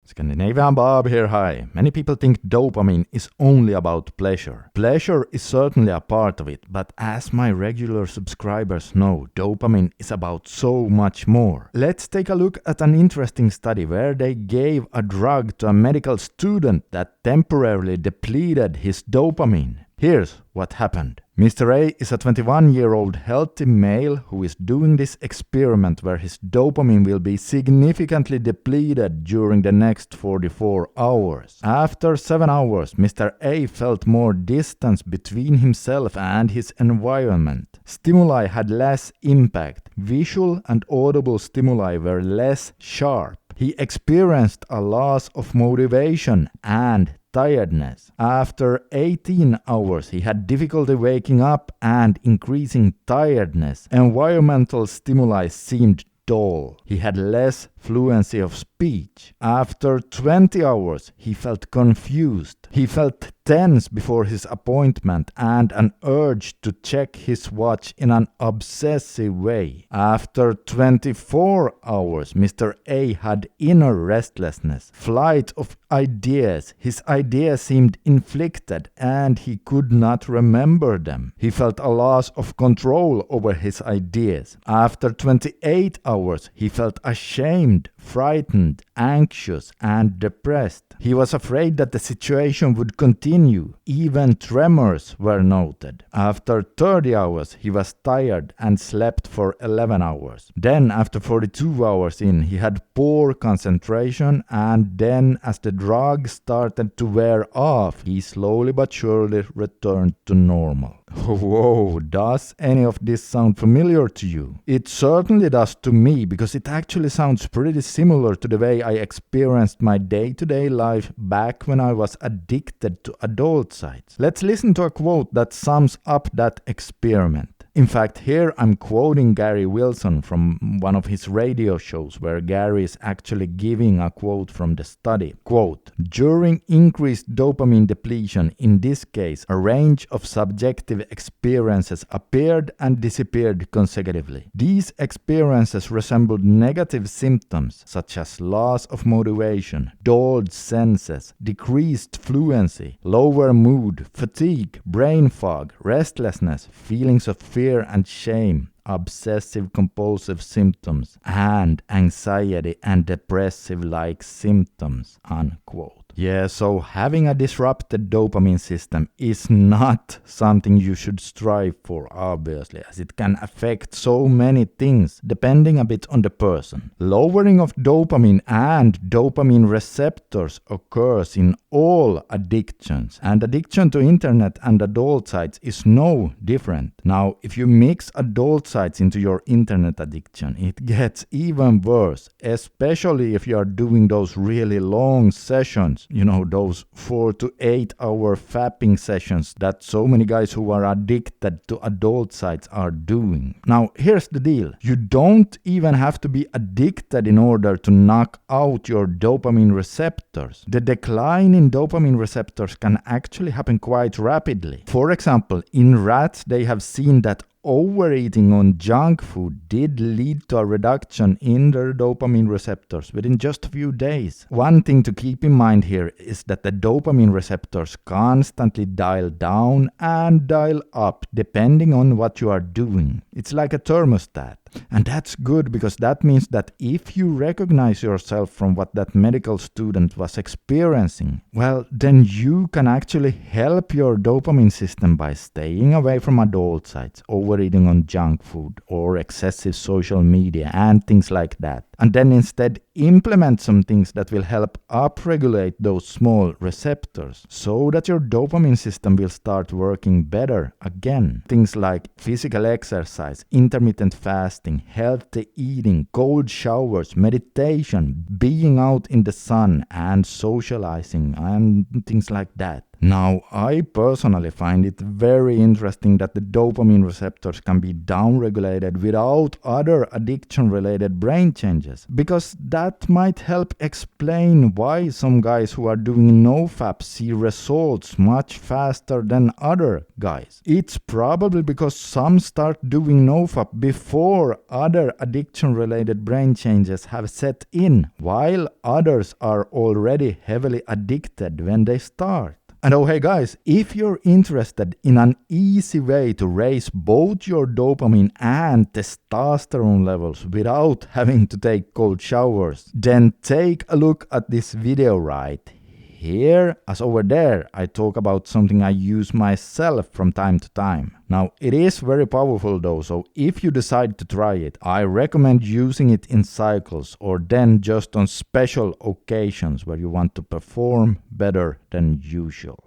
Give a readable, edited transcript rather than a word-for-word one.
Scandinavian Bob here, hi. Many people think dopamine is only about pleasure. Pleasure is certainly a part of it, but as my regular subscribers know, dopamine is about so much more. Let's take a look at an interesting study where they gave a drug to a medical student that temporarily depleted his dopamine. Here's what happened. Mr. A is a 21-year-old healthy male who is doing this experiment where his dopamine will be significantly depleted during the next 44 hours. After 7 hours, Mr. A felt more distance between himself and his environment. Stimuli had less impact. Visual and audible stimuli were less sharp. He experienced a loss of motivation and tiredness. After 18 hours, he had difficulty waking up and increasing tiredness. Environmental stimuli seemed dull. He had less fluency of speech. After 20 hours, he felt confused. He felt tense before his appointment and an urge to check his watch in an obsessive way. After 24 hours, Mr. A had inner restlessness, flight of ideas. His ideas seemed inflicted and he could not remember them. He felt a loss of control over his ideas. After 28 hours, he felt ashamed, frightened, anxious, and depressed. He was afraid that the situation would continue. Even tremors were noted. After 30 hours, he was tired and slept for 11 hours. Then, after 42 hours in, he had poor concentration, and then, as the drug started to wear off, he slowly but surely returned to normal. Whoa, does any of this sound familiar to you? It certainly does to me, because it actually sounds pretty similar to the way I experienced my day-to-day life back when I was addicted to adult sites. Let's listen to a quote that sums up that experiment. In fact, here I'm quoting Gary Wilson from one of his radio shows where Gary is actually giving a quote from the study. Quote, "During increased dopamine depletion, in this case, a range of subjective experiences appeared and disappeared consecutively. These experiences resembled negative symptoms such as loss of motivation, dulled senses, decreased fluency, lower mood, fatigue, brain fog, restlessness, feelings of fear and shame, obsessive-compulsive symptoms, and anxiety and depressive-like symptoms," unquote. Yeah, so having a disrupted dopamine system is not something you should strive for, obviously, as it can affect so many things, depending a bit on the person. Lowering of dopamine and dopamine receptors occurs in all addictions, and addiction to internet and adult sites is no different. Now, if you mix adult sites into your internet addiction, it gets even worse, especially if you are doing those really long sessions. You know, those 4 to 8 hour fapping sessions that so many guys who are addicted to adult sites are doing. Now, here's the deal. You don't even have to be addicted in order to knock out your dopamine receptors. The decline in dopamine receptors can actually happen quite rapidly. For example, in rats, they have seen that overeating on junk food did lead to a reduction in their dopamine receptors within just a few days. One thing to keep in mind here is that the dopamine receptors constantly dial down and dial up depending on what you are doing. It's like a thermostat. And that's good, because that means that if you recognize yourself from what that medical student was experiencing, well, then you can actually help your dopamine system by staying away from adult sites, overeating on junk food, or excessive social media, and things like that. And then instead implement some things that will help upregulate those small receptors so that your dopamine system will start working better again. Things like physical exercise, intermittent fasting, healthy eating, cold showers, meditation, being out in the sun, and socializing, and things like that. Now, I personally find it very interesting that the dopamine receptors can be downregulated without other addiction-related brain changes, because that might help explain why some guys who are doing nofap see results much faster than other guys. It's probably because some start doing nofap before other addiction-related brain changes have set in, while others are already heavily addicted when they start. And oh hey guys, if you're interested in an easy way to raise both your dopamine and testosterone levels without having to take cold showers, then take a look at this video right here, as over there I talk about something I use myself from time to time. Now, it is very powerful though, so if you decide to try it, I recommend using it in cycles or then just on special occasions where you want to perform better than usual.